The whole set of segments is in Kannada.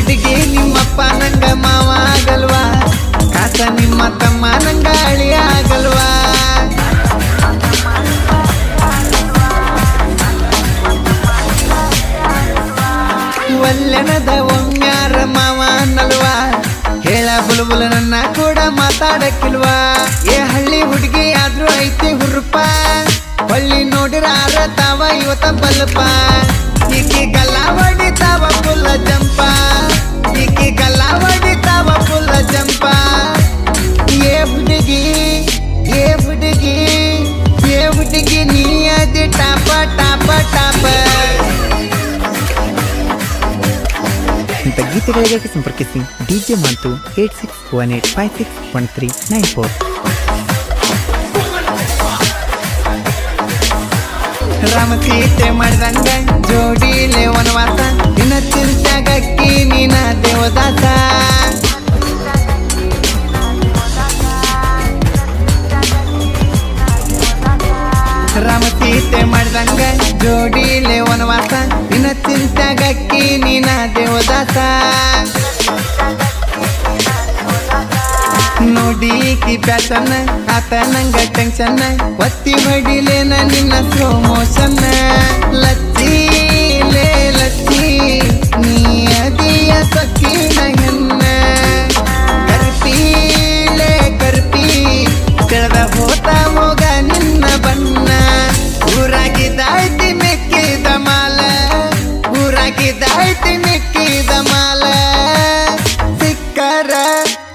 ಹುಡುಗಿ ನಿಮ್ಮಪ್ಪ ನಂಗ ಮಾವ ಆಗಲ್ವಾ ಕಾಸ ನಿಮ್ಮ ತಮ್ಮ ನಂಗ ಅಳಿ ಆಗಲ್ವಾ ಒಲ್ಲೆನದ ಒಮ್ಮ್ಯಾರ ಮಾವ ಅನ್ನಲ್ವಾ ಹೇಳ ಬುಲ್ಬುಲ್ ನನ್ನ ಕೂಡ ಮಾತಾಡಕ್ಕಿಲ್ವಾ ಏ ಹಳ್ಳಿ ಹುಡುಗಿ ಆದ್ರೂ ಐತಿ ಹುರುಪ ಹೊಳ್ಳಿ ನೋಡಿರಾರ ತಾವ ಇವತ್ತ ಬಲ್ಪ ಈಕಿ ಗಲ್ಲ ಹೊಡಿತಾವ ಫುಲ್ಲ ಜಂಪ ಈಕಿ ಗಲ್ಲ ಹೊಡಿತಾವ ಫುಲ್ಲ ಜಂಪ ಏ ಹುಡುಗಿ ಏ ಹುಡುಗಿ ಏ ಹುಡುಗಿ ನೀ ಅದಿ ಟಾಪ ಟಾಪ ಟಾಪ ಇಂಥ ಗೀತೆಗಳಿಗೆ ಸಂಪರ್ಕಿಸಿ DJ Mantu 8618561394. ರಾಮ ಸೀತೆ ಮಾಡಿದಂಗ ಜೋಡಿಲೆ ವನವಾಸ ನಿನ್ನ ಚಿಂತ್ಯಾಗಕ್ಕಿ ನೀನ ದೇವದಾಸ ರಾಮ ಸೀತೆ ಮಾಡಿದಂಗ ಜೋಡಿಲೆ ವನವಾಸ ನಿನ್ನ ಚಿಂತ್ಯಾಗಕ್ಕಿ ನೀನ ದೇವದಾಸ ನೋಡಿ ಕಿ ಪ್ಯಾಸನ್ನ ಆತ ನಂಗ ಟೆನ್ಷನ್ ಒತ್ತಿ ಹೊಡಿಲೇನ ನಿನ್ನ ಸ್ಲೋ ಮೋಷನ್ ಲಚ್ಚಿ ಲೇ ಲಚ್ಚಿ ನೀ ಅದಿಯ ಸೊಕ್ಕಿನ ಹೆಣ್ಣ ಕರ್ಪಿ ಲೇ ಕರ್ಪಿ ತಿಳಿದ ಹೋತ ಹೋಗ ನಿನ್ನ ಬಣ್ಣ ಊರಾಗಿದ್ದಾಯ್ತಿ ಮೆಕ್ಕಿದ ಮಾಲ ಊರಾಗಿದ್ದಾಯ್ತಿ ಮೆಕ್ಕಿದ ಮಾಲ ಸಿಕ್ಕರ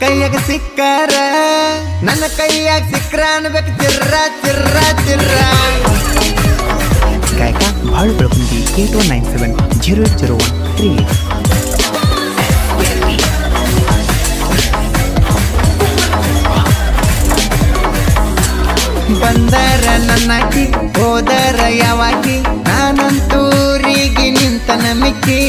ಕೈಯಾಗ ಸಿಕ್ಕರ ನನ್ನ ಕೈಯಾಗ ಸಿಕ್ರ ಅನ್ಬೇಕು ಚಿರ್ರ ಚಿರ್ರ ಚಿರ್ರ ಗಾಯಕ ಬಾಳು ಬೆಳಗುಂದಿ 81970013. ಬಂದರ ನನ್ನಾಕಿ ಹೋದರ ಯಾವಾಕಿ ನಾನಂತೂರಿಗೆ ನಿಂತನ ಮಿಕ್ಕಿ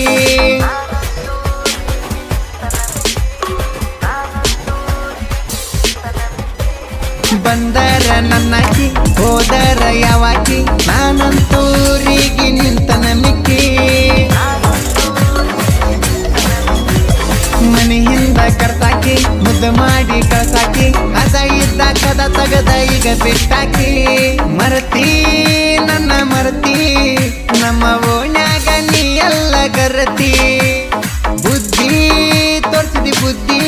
ಬಂದರ ನನ್ನಾಕಿ ಹೋದರ ಯಾವಾಕಿ ನಾನಂತೂರಿಗೆ ನಿಂತನ ಮಿಕ್ಕಿ ಮನೆಯಿಂದ ಕರ್ತಾಕಿ ಮುದ್ದ ಮಾಡಿ ಕಳ್ಸಾಕಿ ಅದ ಇದ್ದ ಕದ ತಗದ ಈಗ ಬಿಟ್ಟಾಕಿ ಮರತಿ ನನ್ನ ಮರತಿ ನಮ್ಮ ಓಣ್ಯಾಗ ನೀ ಎಲ್ಲ ಗರತಿ ಬುದ್ಧಿ ತೋರ್ಸಿದಿ ಬುದ್ಧಿ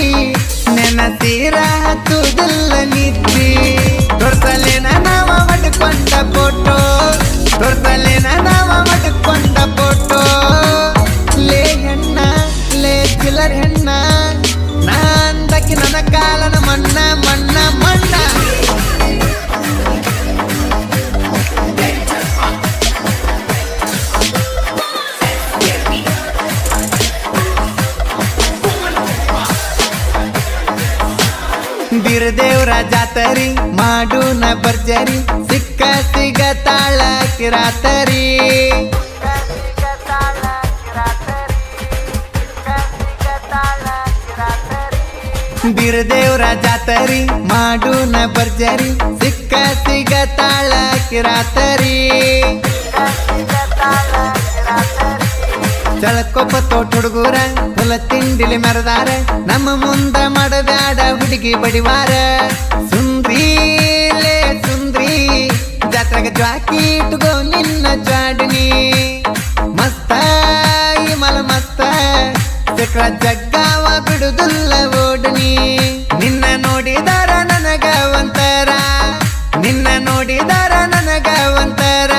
ನೆನತೀರ ಹತ್ತುದಿಲ್ಲ ನಿದ್ದಿ ತೋರ್ಸಲೇನ ನಾವ ಮಡ್ಕೊಂಡ ಫೋಟೋ ತೋರ್ಸಲೇನ ನಾವ ಮಡ್ಕೊಂಡ ಫೋಟೋ ಲೇ ಹೆಣ್ಣ ಲೇ ಚಿಲ್ಲರ್ ಹೆಣ್ಣ ನಾ ಅಂದಕ್ಕೆ ನನ್ನ ಕಾಲನ ಮಣ್ಣ ಮಣ್ಣ ಮಣ್ಣ ಬೀರದೇವ್ರ ಜಾತರಿ ಮಾಡೂನ ಭರ್ಜರಿ ಸಿಕ್ಕ ಸಿಗತಾಳ ಕಿರಾತರಿ ಬೀರದೇವ್ರ ಜಾತರಿ ಮಾಡೂನ ಭರ್ಜರಿ ಸಿಕ್ಕ ಸಿಗತಾಳ ಕಿರಾತರಿ ಚಳಕೊಪ್ಪ ತೋಟ ಹುಡುಗೂರ ಹೊಲ ತಿಂಡಿಲಿ ಮೆರದಾರ ನಮ್ಮ ಮುಂದ ಮಾಡಬ್ಯಾಡ ಹುಡುಗಿ ಬಡಿವಾರ ಸುಂದ್ರಿ ಲೇ ಸುಂದ್ರಿ ಜಾತ್ರೆಗ ಜ್ವಾಕಿ ಇಟ್ಕೋ ನಿನ್ನ ಜಾಡನಿ ಮಸ್ತ ಈ ಮಲ ಮಸ್ತ ಸಿಕ್ರ ಜಗ್ಗಾವ ಬಿಡುದಿಲ್ಲ ಓಡನಿ ನಿನ್ನ ನೋಡಿದಾರ ನನಗ ಒಂತರ ನಿನ್ನ ನೋಡಿದಾರ ನನಗ ಒಂತರ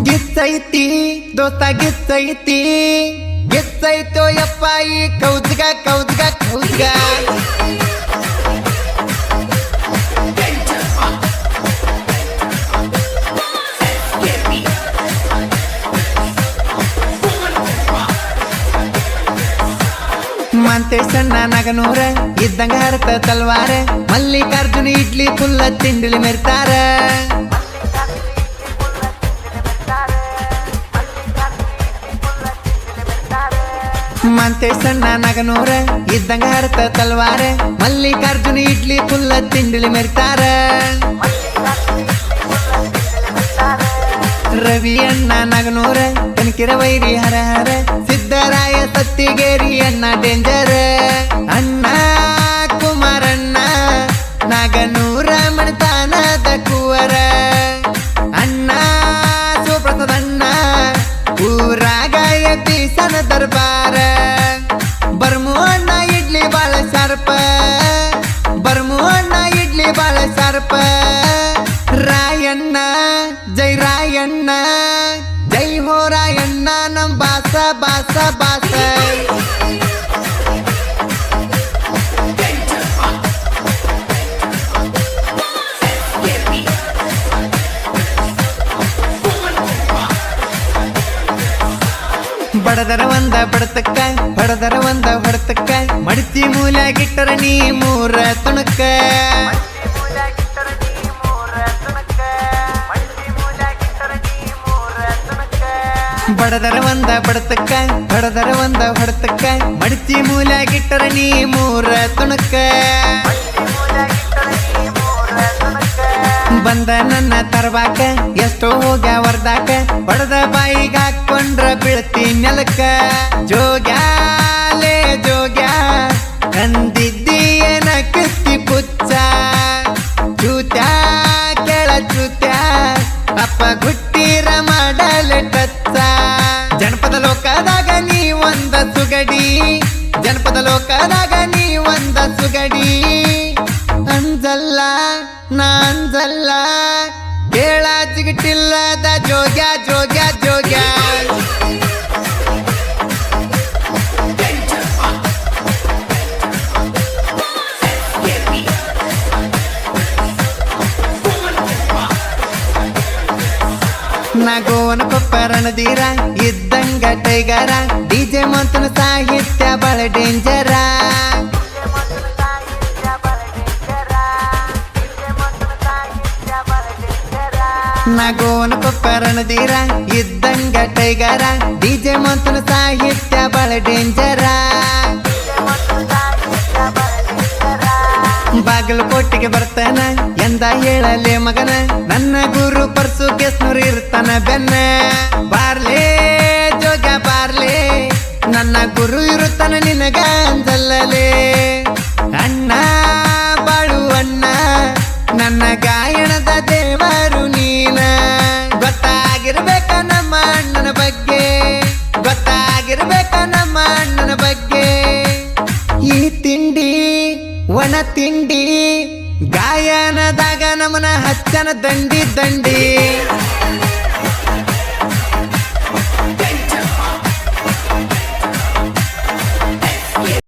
ಗಿಚ್ಚೈತಿ ದೋಸ್ತ ಗಿಚ್ಚೈತಿ ಗಿಚ್ಚೈತೋ ಯಪ್ಪ ಈ ಕೌಜ್ಗ ಕೌಜ್ಗ ಕೌಜ್ಗ ಮಂತೇಶಣ್ಣ ನಗನೂರ ಇದ್ದಂಗ ಹರತ ತಲ್ವಾರ ಮಲ್ಲಿಕಾರ್ಜುನ ಇಡ್ಲಿ ಫುಲ್ಲ ತಿಂಡಿಲಿ ಮೆರ್ತಾರ ಮಂತೇಶಣ್ಣ ನಗನೂರ ಇದ್ದಂಗ ಹರತ ತಲ್ವಾರ ಮಲ್ಲಿಕಾರ್ಜುನ ಇಡ್ಲಿ ಫುಲ್ಲ ತಿಂಡಿಲಿ ಮೆರ್ತಾರ ರವಿ ಅಣ್ಣ ನಗನೂರ ಕನಕಿರ ವೈರಿ ಹರ ಹರ ಸಿದ್ದರಾಯ ಸತ್ತಿಗೇರಿ ಅಣ್ಣ ಡೇಂಜರ್ ಅಣ್ಣ ಕುಮಾರಣ್ಣ ನಾಗನೂರ ಮಣತಾನದ ಕುವರ ಅಣ್ಣ ಸುಪ್ರಸದಣ್ಣ ಊರಾಗ ಎಬ್ಬಿಸನ ದರ್ಬಾರ ಬರ್ಮು ಅಣ್ಣ ಇಡ್ಲಿ ಬಾಳ ಶಾರ್ಪ ಬರ್ಮು ಅಣ್ಣ ಇಡ್ಲಿ ಬಾಳ ಶಾರ್ಪ ರಾಯಣ್ಣ ಜೈ ರಾಯಣ್ಣ ಜೈ ಹೋ ರಾಯಣ್ಣ ನಮ್ ಬಾಸ ಬಾಸ ಬಾಸ ಬಡದರ ಒಂದ ಬಡತಕ್ಕ ಬಡದರ ಒಂದ ಹೊಡತಕ್ಕ ಮಡಚಿ ಮೂಲಾಗಿಟ್ಟರ ನೀ ಮೂರ ತುಣಕ ಬಡದರ ಒಂದ ಬಡತಕ್ಕ ಬಡದರ ಒಂದ ಹೊಡತಕ್ಕ ಮಡಚಿ ಮೂಲಾಗಿಟ್ಟರ ನೀ ಮೂರ ತುಣಕ ಬಂದ ನನ್ನ ತರ್ವಾಕ ಎಷ್ಟೋ ಹೋಗ್ಯ ವರ್ದಾಕ ಬಡದ ಬಾಯಿಗೆ ಹಾಕೊಂಡ್ರ ಬೀಳ್ತಿ ನೆಲಕ್ಕ ಜೋಗ್ಯಾಲೆ ಜೋಗ್ಯ ಅಂದಿದ್ದೀಯನ ಕತ್ತಿ ಪುಚ್ಚ ಚೂತ್ಯಾ ಕೆಳ ಚೂತ್ಯಾ ಅಪ್ಪ ಗುಟ್ಟಿರ ಮಾಡಲೆ ಟಚ್ಚ ಜನಪದ ಲೋಕದಾಗ ನೀ ಒಂದ ಸುಗಡಿ ಜನಪದ ಲೋಕದಾಗ ನೀ ಒಂದ ಸುಗಡಿ ಅಂಜಲ್ಲ ನಾಂಜಲ್ಲ ಕೇಳ ಜಿಗಟಿಲ್ಲದ ಜೋಗ್ಯ ಜೋಗ್ಯ ಜೋಗ್ಯ ನಗೋನ ಕೊಪ್ಪರಣದೀರ ಇದ್ದಂಗ ಟೈಗರ ಡಿಜೆ ಮಂತನ ಸಾಹಿತ್ಯ ಬಳ ಡೇಂಜರ ನಗೋನ ಕೊಪ್ಪರಣದೀರ ಇದ್ದಂಗ ಟೈಗರ ಡಿಜೆ ಮಂತನ ಸಾಹಿತ್ಯ ಬಳ ಡೇಂಜರ ಬಾಗಲಕೋಟೆಗೆ ಬರ್ತಾನ ಎಂದ ಹೇಳಲೆ ಮಗನ ನನ್ನ ಗುರು ಪರ್ಸು ಕೆಸ್ನೂರು ಇರ್ತಾನ ಬೆನ್ನ ಬಾರ್ಲೆ ಜೋಗ ಬಾರ್ಲೆ ನನ್ನ ಗುರು ಇರುತ್ತಾನ ನಿನಗ ಅಂಜಲ್ಲಲೆ ಅಣ್ಣ ಬಾಳು ಅಣ್ಣ ನನ್ನ ಗಾಯನದ ದೇವರು ನೀನ ಗೊತ್ತಾಗಿರ್ಬೇಕ ನಮ್ಮ ಅಣ್ಣನ ಬಗ್ಗೆ ಗೊತ್ತಾಗಿರ್ಬೇಕ ನಮ್ಮ ಅಣ್ಣನ ಬಗ್ಗೆ ಈ ತಿಂಡಿ ಒಣ ತಿಂಡಿ ಗಾಯನದಾಗ ನಮನ ಹಚ್ಚನ ದಂಡಿ ದಂಡಿ